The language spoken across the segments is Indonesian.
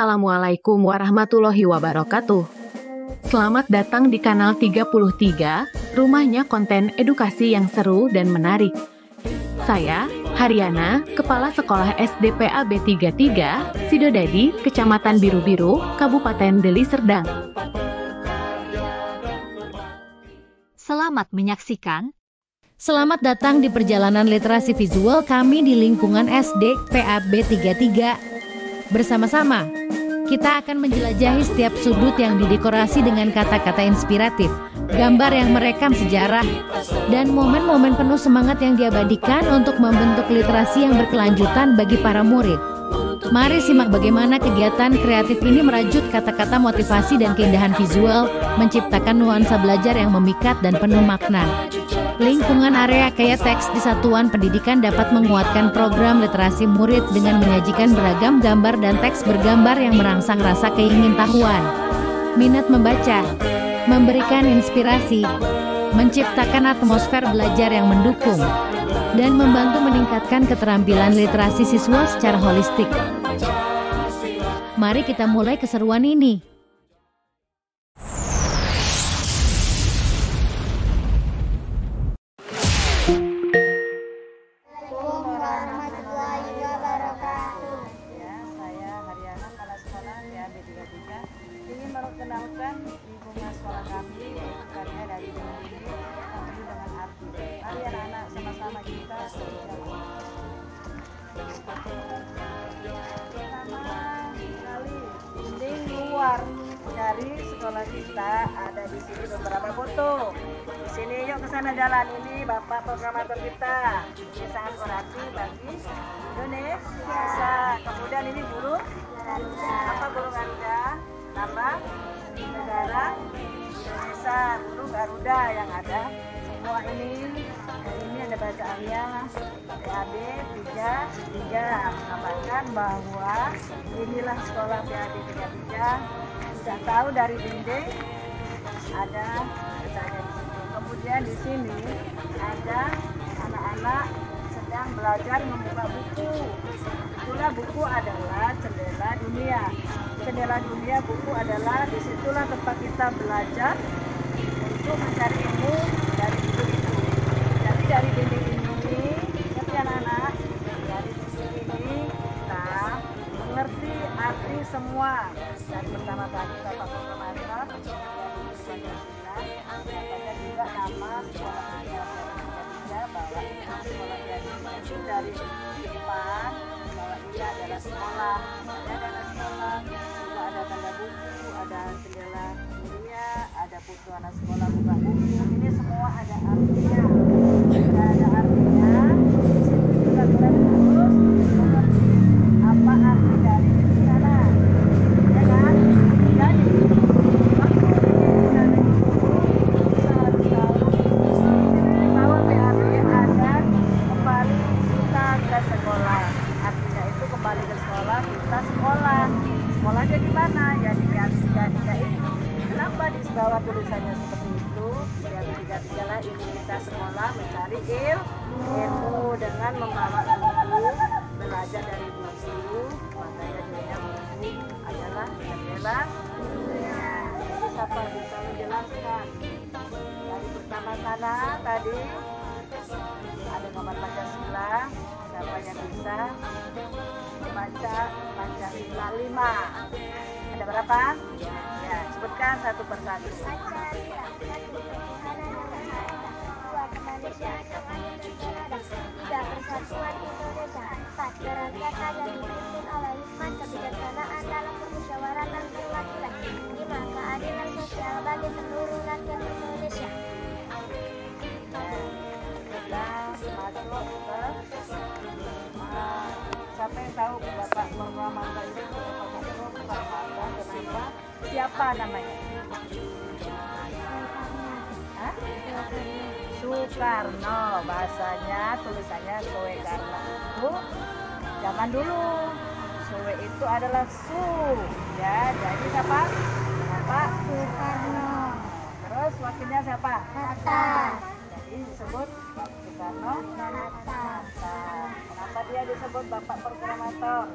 Assalamualaikum warahmatullahi wabarakatuh. Selamat datang di kanal 33, rumahnya konten edukasi yang seru dan menarik. Saya, Haryana, Kepala Sekolah SD PAB 33, Sidodadi, Kecamatan Biru-Biru, Kabupaten Deli Serdang. Selamat menyaksikan. Selamat datang di perjalanan literasi visual kami di lingkungan SD PAB 33. Bersama-sama, kita akan menjelajahi setiap sudut yang didekorasi dengan kata-kata inspiratif, gambar yang merekam sejarah, dan momen-momen penuh semangat yang diabadikan untuk membentuk literasi yang berkelanjutan bagi para murid. Mari simak bagaimana kegiatan kreatif ini merajut kata-kata motivasi dan keindahan visual, menciptakan nuansa belajar yang memikat dan penuh makna. Lingkungan area kaya teks di satuan pendidikan dapat menguatkan program literasi murid dengan menyajikan beragam gambar dan teks bergambar yang merangsang rasa keingintahuan, minat membaca, memberikan inspirasi, menciptakan atmosfer belajar yang mendukung, dan membantu meningkatkan keterampilan literasi siswa secara holistik. Mari kita mulai keseruan ini. Saya Haryana, Kepala Sekolah PAB 33, ingin memperkenalkan lingkungan sekolah kami, bukannya dari dinding tapi dengan arti. Mari anak-anak sama-sama kita pertama kali dinding luar dari sekolah kita ada di sini beberapa foto. Di sini yuk ke sana jalan, ini Bapak programator kita. Ini sangat berarti bagi Indonesia. Kemudian ini burung apa, burung Garuda, nama negara Indonesia, burung Garuda yang ada semua ini ada bacaannya PAB 33, menambahkan bahwa inilah sekolah PAB 33. Sudah tahu dari dinding ada tulisannya di situ. Kemudian di sini ada anak-anak sedang belajar membuka buku. Itulah buku adalah jendela dunia. Jendela dunia buku adalah disitulah tempat kita belajar untuk mencari ilmu dari buku itu. Jadi dari dinding ini, ngerti anak-anak? Dari dinding ini kita mengerti arti semua. Dari pertama kali Bapak Programator dan juga nama sekolah bahwa sekolah itu dari depan bahwa ini adalah sekolah, adalah sekolah, juga ada tanda buku, ada jendela dunia, ada foto anak sekolah buka buku. Ini semua ada artinya. Ada artinya. Juga kita terus mengerti apa arti dari sana, ya kan? Jadi sekolahnya di mana? Ya di PAB 33 itu. Kenapa di bawah tulisannya seperti itu? PAB 33 lah, ini kita sekolah mencari ilmu dengan membawa buku, belajar dari buku. Makanya judulnya buku adalah jendela dunia. Jadi siapa bisa menjelaskan? Dari pertama sana tadi ada gambar Pancasila. Siapa yang bisa membaca Pancasila 5? Ada berapa? Ya, sebutkan satu persatu. Kemanusiaan yang ada, 3 persatuan Indonesia, 4 kerakyatan yang dipimpin oleh hikmat kebijaksanaan dalam permusyawaratan perwakilan, 5 keadilan sosial bagi seluruh rakyat Indonesia. Masuk ke siapa yang tahu Bapak Programator itu kenapa? Siapa namanya? Hah? Soekarno, bahasanya tulisannya Soekarno itu zaman dulu. Soe itu adalah su, ya. Jadi siapa? Bapak Soekarno. Terus wakilnya siapa? Hatta. Jadi disebut Soekarno Hatta. Kenapa dia disebut Bapak Programator?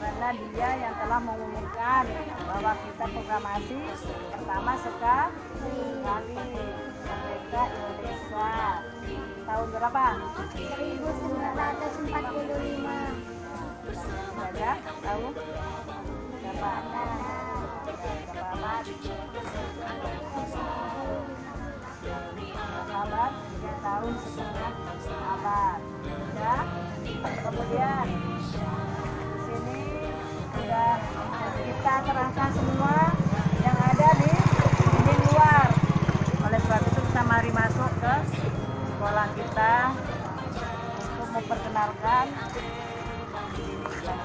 Karena dia yang telah mengumumkan bahwa kita proklamasi pertama sekali merdeka Indonesia tahun berapa? 1945. Ada tahu berapa? Abad 3 tahun setengah abad. Ya. Kemudian di sini sudah kita kerahkan semua yang ada di dinding luar. Oleh sebab itu kita mari masuk ke sekolah kita untuk memperkenalkan diri kita.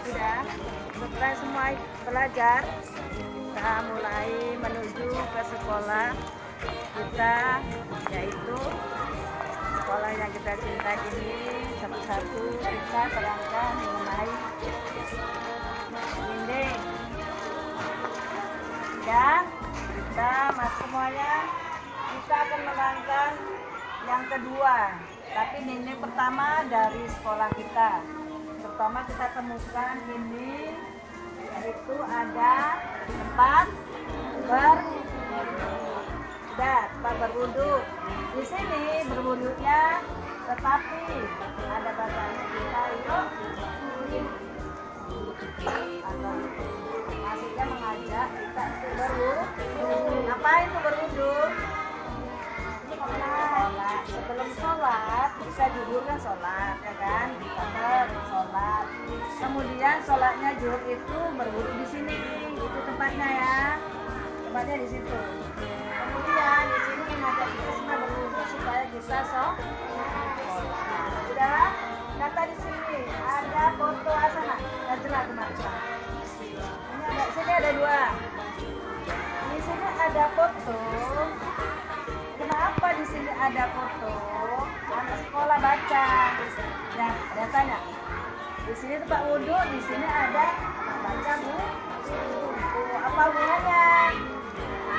Sudah, setelah semua belajar, kita mulai menuju ke sekolah kita, yaitu sekolah yang kita cintai ini. Satu-satu kita terangkan mengenai dinding. Dan kita semuanya kita akan melangkah yang kedua, tapi dinding pertama dari sekolah kita. Pertama kita temukan ini, yaitu ada tempat berwudu. Di sini berwudunya, tetapi ada bahasanya kita yuk. Atau maksudnya mengajak kita itu berwudu. Apa itu berwudu? Sholat. Sebelum sholat kita duduk kan sholat, ya kan? Kita sholat. Kemudian sholatnya zuhur itu berwudu di sini. Itu tempatnya ya. Tempatnya di situ. Kemudian di sini mengajak kita semua berwudu supaya kita sholat. Sudah. Kata di sini ada foto asana. Jelas kemana? Di sini ada dua. Di sini ada foto. Kenapa di sini ada foto? Anak sekolah baca. Nah, ada tanya. Di sini tempat wudhu, di sini ada baca buku. Apa hubungannya?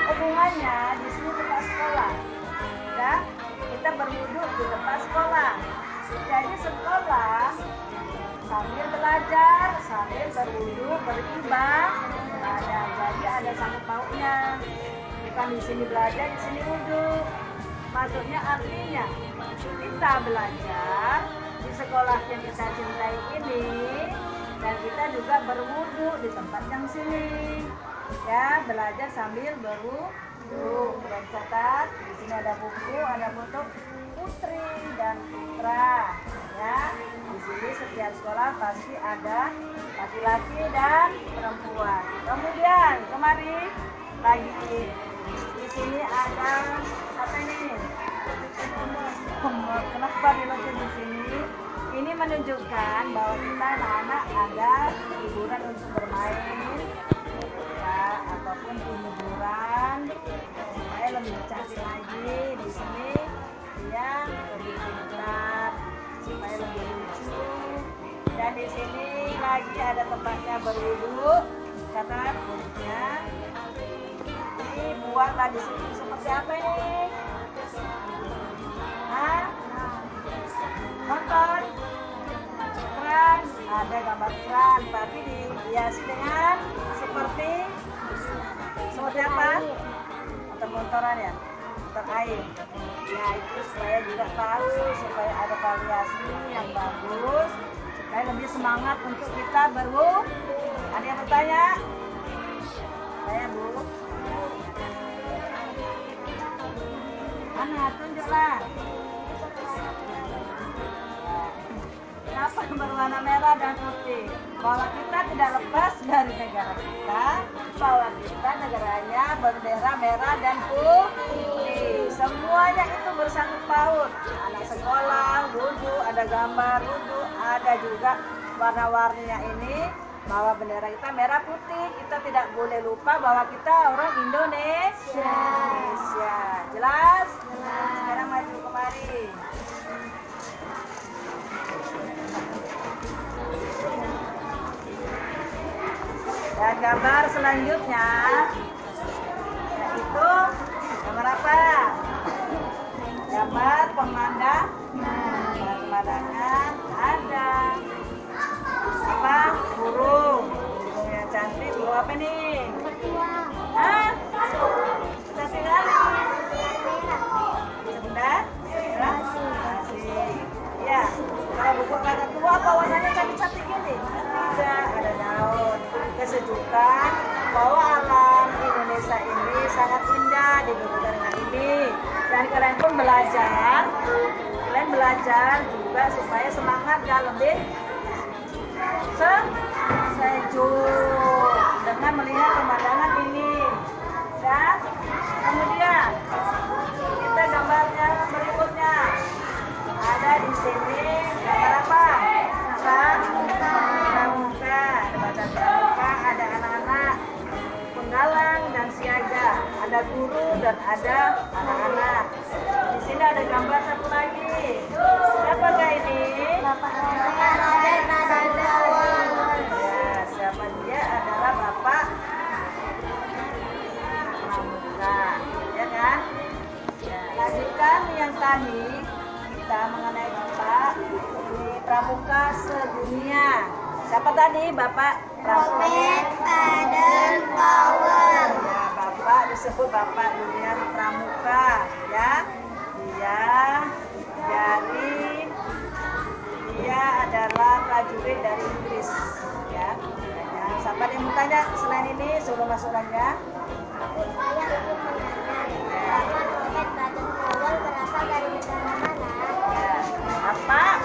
Hubungannya di sini tempat sekolah. Ya, kita berwudhu di tempat sekolah. Jadi sekolah sambil belajar, sambil berwudhu, beribadah. Jadi ada sangkut pautnya. Bukan di sini belajar, di sini wudhu. Maksudnya artinya kita belajar di sekolah yang kita cintai ini, dan kita juga berwudhu di tempat yang sini. Ya, belajar sambil berwudhu. Dan catat, di sini ada buku, ada foto putri dan putra. Ya, di sini setiap sekolah pasti ada laki-laki dan perempuan. Kemudian kemari lagi. Di sini ada apa ini? Kenapa diletakkan di sini? Ini menunjukkan bahwa kita anak-anak ada hiburan untuk bermain, ya, ataupun hiburan supaya lebih cantik lagi. Di sini dia lebih pintar, supaya lebih lucu. Dan di sini lagi ada tempatnya berwudhu. Kata wudhunya. Buatlah di sini seperti apa ini? Hah? Nonton? Keran? Ada gambar keran, tapi dihiasi dengan seperti apa? Motor-motoran ya? Motor air. Ya, itu supaya juga tahu, supaya ada variasi yang bagus, supaya lebih semangat untuk kita berwudhu. Ada yang bertanya? Saya Bu. Mana? Tunjuklah. Kenapa berwarna merah dan putih? Bahwa kita tidak lepas dari negara kita, bahwa kita negaranya bendera merah dan putih. Semuanya itu bersangkut paut. Anak sekolah, wudhu, ada gambar wudhu, ada juga warna-warninya ini bahwa bendera kita merah putih. Kita tidak boleh lupa bahwa kita orang Indonesia. Jelas? Sekarang maju kemari. Dan gambar selanjutnya yaitu gambar apa? Gambar pemandangan ada apa? Burung yang cantik. Burung apa nih? Hah? Cantik kali. Sebentar. Asik. Ya. Kalau buku kata tua apa warnanya cantik-cantik gini? Tidak, ada daun. Kesejukan bahwa alam Indonesia ini sangat indah di negara ini. Dan kalian pun belajar juga supaya semangat dan lebih sejuk dengan melihat pemandangan ini. Dan kemudian kita gambarnya berikutnya ada di sini gambar apa? Pramuka. Ada bacaan pramuka, ada anak-anak penggalang dan siaga, ada guru dan ada anak-anak. Di sini ada gambar satu lagi. Siapakah ini? Bapak Raden Nadawal. Ya, siapa dia? Adalah Bapak Pramuka, ya kan? Ya, lanjutkan yang tadi kita mengenai Bapak ini Pramuka sedunia. Siapa tadi? Bapak Robert Baden Powell. Ya, Bapak disebut Bapak dunia Pramuka, ya. Dia adalah prajurit dari Inggris, ya. Nah, siapa yang mau tanya selain ini suruh masuk aja. Saya ingin menanya, Bapak Robert Baden Powell berasal dari negara mana? Ya, Bapak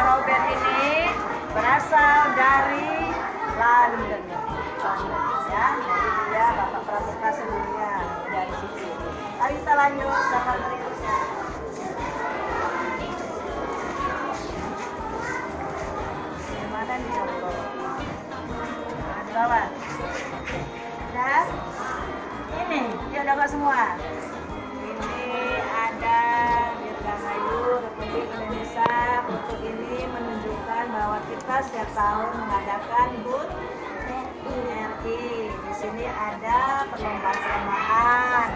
Robert ini berasal dari London, ya. Jadi dia Bapak Pramuka sedunia dari situ. Mari kita lanjut gambar berikutnya. Mana nih contoh? Nah, di bawah. Ya, ini dia dapat semua. Ini ada Dirgahayu Republik Indonesia. Foto ini menunjukkan bahwa kita setiap tahun mengadakan HUT RI. Di sini ada perlombaan.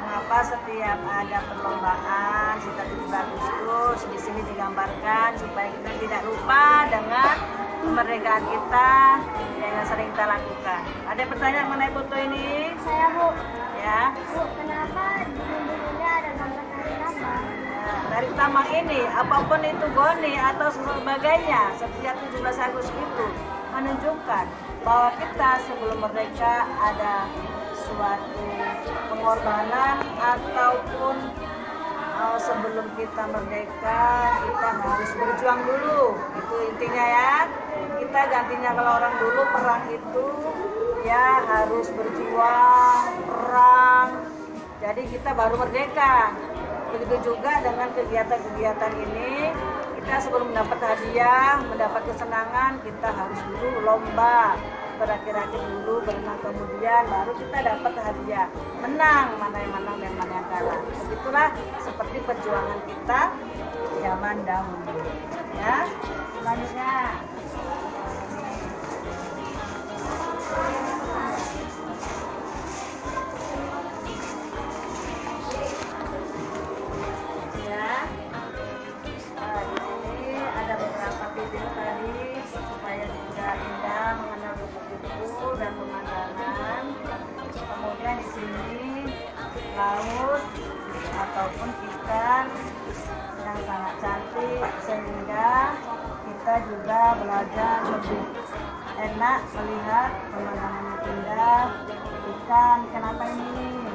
Mengapa setiap ada perlombaan sekitar 17 Agustus di sini digambarkan supaya kita tidak lupa dengan kemerdekaan kita yang sering kita lakukan. Ada pertanyaan mengenai foto ini? Saya Bu. Ya. Bu, kenapa di dinding-dindingnya ada gambar tari tambang? Nah, dari tambang ini, apapun itu goni atau sebagainya, setiap 17 Agustus itu menunjukkan bahwa kita sebelum merdeka ada suatu pengorbanan ataupun sebelum kita merdeka kita harus berjuang dulu. Itu intinya ya. Kita gantinya kalau orang dulu perang itu ya harus berjuang, perang. Jadi kita baru merdeka. Begitu juga dengan kegiatan-kegiatan ini, kita sebelum mendapat hadiah, mendapat kesenangan, kita harus dulu lomba, berakir-akir dulu, berenang kemudian baru kita dapat hadiah. Menang, mana yang menang dan mana yang kalah. Begitulah seperti perjuangan kita zaman dahulu. Ya, selanjutnya. Laut ataupun ikan yang sangat cantik sehingga kita juga belajar lebih enak melihat pemandangannya indah. Ikan apa ini?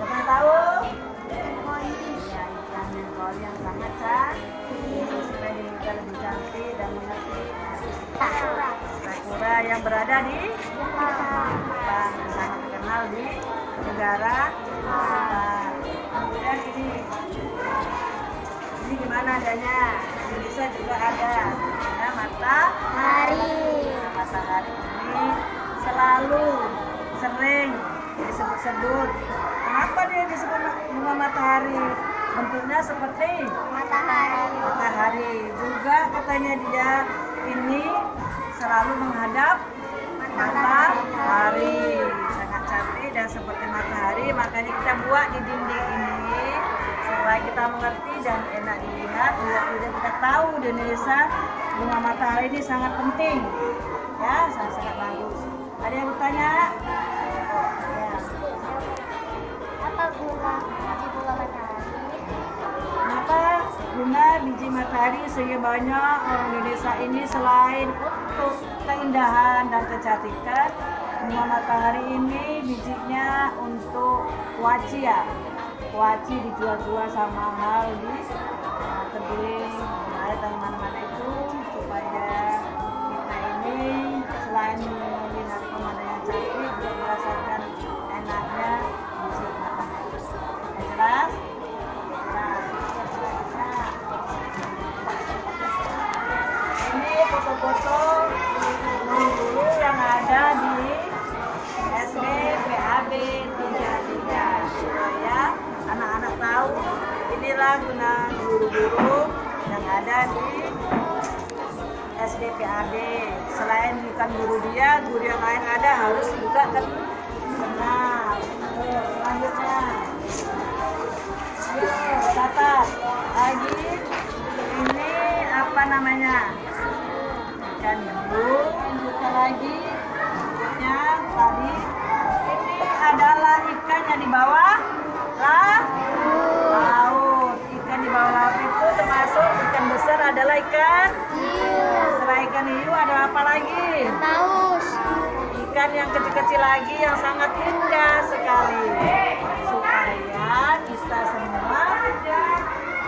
Siapa yang tahu? Ya, ikan koi yang sangat cantik supaya kita lebih cantik dan mengerti sakura yang berada di Jepang, sangat terkenal di negara Jepang. Kemudian ini gimana adanya? Indonesia juga ada matahari. bentuknya seperti matahari. Juga katanya dia ini selalu menghadap matahari, sangat cantik dan seperti matahari. Makanya kita buat di dinding ini supaya kita mengerti dan enak dilihat. Biar kita tahu di Indonesia bunga matahari ini sangat penting, ya, sangat bagus. Ada yang bertanya? Ya. Apa guna biji bunga matahari? Kenapa guna biji matahari? Sehingga banyak orang Indonesia ini selain untuk keindahan dan kecantikan, bunga matahari ini bijinya untuk kuaci ya. Kuaci dijual-jual sama mahal di tebing, ada mana-mana itu, supaya kita ini selain melihat pemandangan cantik juga merasakan enaknya biji matahari. Jelas? Ini foto-foto guru-guru yang ada di SD PAB 33 supaya anak-anak tahu inilah guna guru-guru yang ada di SD PAB. Selain bukan guru dia, guru yang lain ada harus juga kenal. Selanjutnya, ayo catat lagi. Ini apa namanya? Ikan hiu. Buka lagi. Berikutnya tadi ini adalah ikan yang di bawah laut. Ikan di bawah laut itu termasuk ikan besar adalah ikan. Selain ikan hiu ada apa lagi? Paus. Ikan yang kecil-kecil lagi yang sangat indah sekali. Supaya kita semua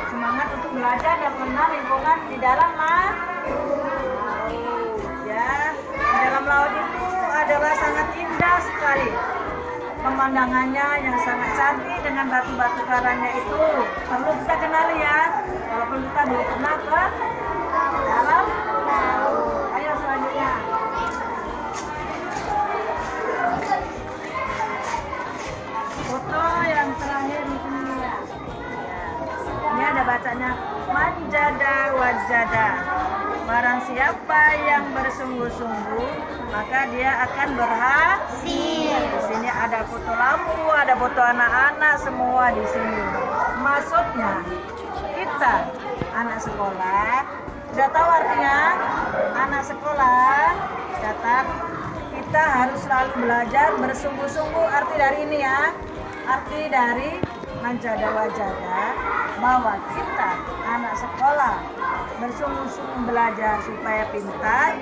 semangat untuk belajar dan mengenal lingkungan di dalam laut. Ya, di dalam laut itu adalah sangat indah sekali. Pemandangannya yang sangat cantik dengan batu-batu karangnya itu perlu kita kenali ya. Walaupun kita belum pernah ke dalam laut. Ayo selanjutnya. Foto yang terakhir di sini ya. Ini ada bacanya manjada wajada. Barang siapa yang bersungguh-sungguh maka dia akan berhasil. Di sini ada foto lampu, ada foto anak-anak semua di sini. Maksudnya kita anak sekolah sudah tahu artinya anak sekolah. Catat, kita harus selalu belajar bersungguh-sungguh. Arti dari ini ya, arti dari manjada wajada bahwa kita anak sekolah bersungguh-sungguh belajar supaya pintar.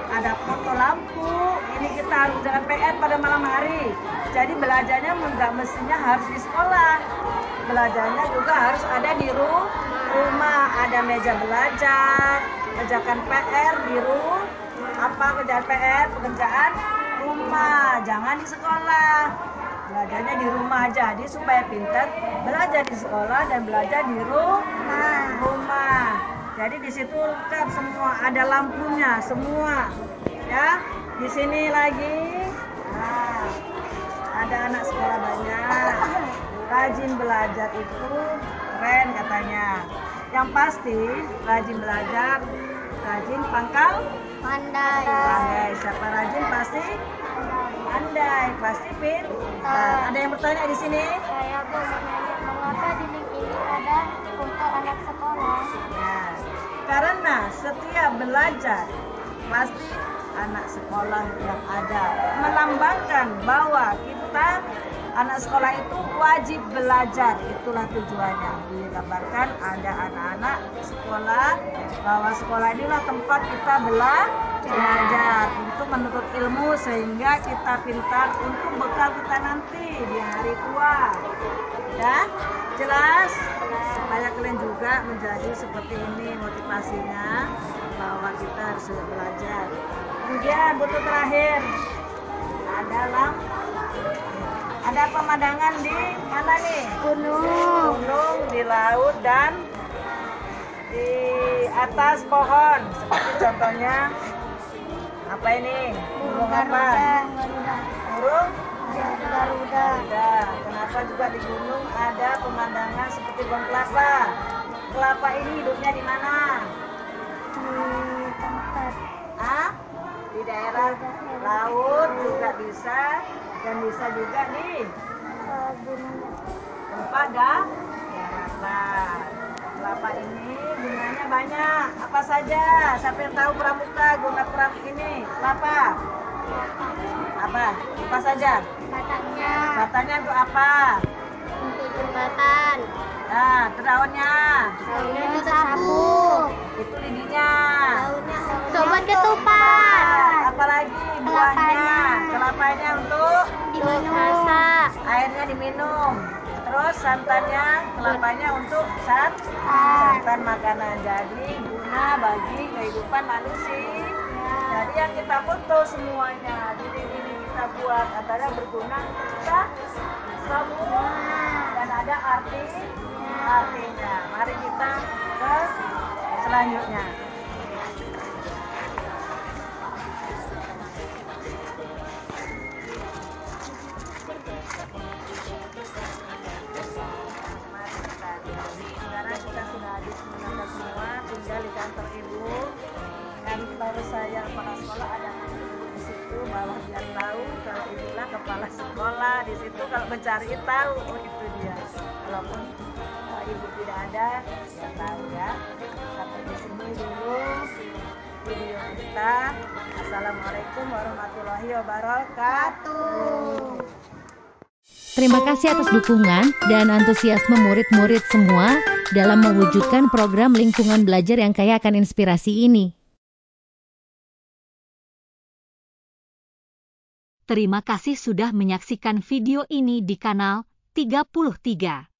Ada foto lampu, ini kita harus dengan PR pada malam hari. Jadi belajarnya nggak mestinya harus di sekolah, belajarnya juga harus ada di rumah. Ada meja belajar, kerjakan PR di rumah. Apa kerjaan PR? Pekerjaan rumah, jangan di sekolah. Belajarnya di rumah aja. Jadi supaya pintar, belajar di sekolah dan belajar di rumah. Jadi di situ lengkap semua, ada lampunya semua. Ya, di sini lagi. Nah, ada anak sekolah banyak. Rajin belajar itu keren katanya. Yang pasti rajin belajar, rajin pandai. Siapa rajin pasti pandai, pasti pintar. Ada yang bertanya di sini? Saya mau menanya, mengapa di link ini ada foto anak sekolah? Ya, karena setiap belajar pasti anak sekolah yang ada melambangkan bahwa kita anak sekolah itu wajib belajar. Itulah tujuannya. Digambarkan ada anak-anak sekolah, bahwa sekolah inilah tempat kita belajar untuk menuntut ilmu sehingga kita pintar untuk bekal kita nanti di hari tua. Ya, jelas? Supaya kalian juga menjadi seperti ini motivasinya, bahwa kita harus belajar. Kemudian butuh terakhir ada pemandangan di mana nih? Gunung, di laut dan di atas pohon. Seperti contohnya apa ini? Burung apa? Burung Garuda. Kenapa juga di gunung ada pemandangan seperti pohon kelapa? Kelapa ini hidupnya di mana? Di tempat Di daerah laut juga bisa, dan bisa juga di gunung. tempat daratan. Kelapa ini gunanya banyak. Apa saja? Siapa yang tahu pramuka guna keramik ini? Kelapa. Apa saja? Batangnya Batangnya untuk apa? untuk jembatan. Nah, daunnya. Daunnya untuk sabuk. Itu lidinya. Daunnya sobat ketupat. Apalagi buahnya. Kelapanya untuk Dimasak. airnya diminum. Terus santannya, kelapanya untuk santan makanan. Jadi guna bagi kehidupan manusia. Jadi yang kita foto semuanya, jadi ini kita buat antara berguna kita semua dan ada artinya. Mari kita ke selanjutnya. Sekarang kita sudah habis menata semua, tinggal di kantor ibu. Kantor saya kepala sekolah ada ibu di situ, bawah biar tahu kalau ibulah kepala sekolah di situ. Kalau mencari tahu, oh itu dia. Walaupun ibu tidak ada, ya tahu ya. Sampai di sini dulu video kita. Assalamualaikum warahmatullahi wabarakatuh. Terima kasih atas dukungan dan antusiasme murid-murid semua dalam mewujudkan program lingkungan belajar yang kaya akan inspirasi ini. Terima kasih sudah menyaksikan video ini di kanal 33.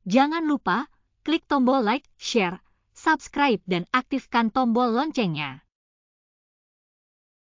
Jangan lupa klik tombol like, share, subscribe dan aktifkan tombol loncengnya.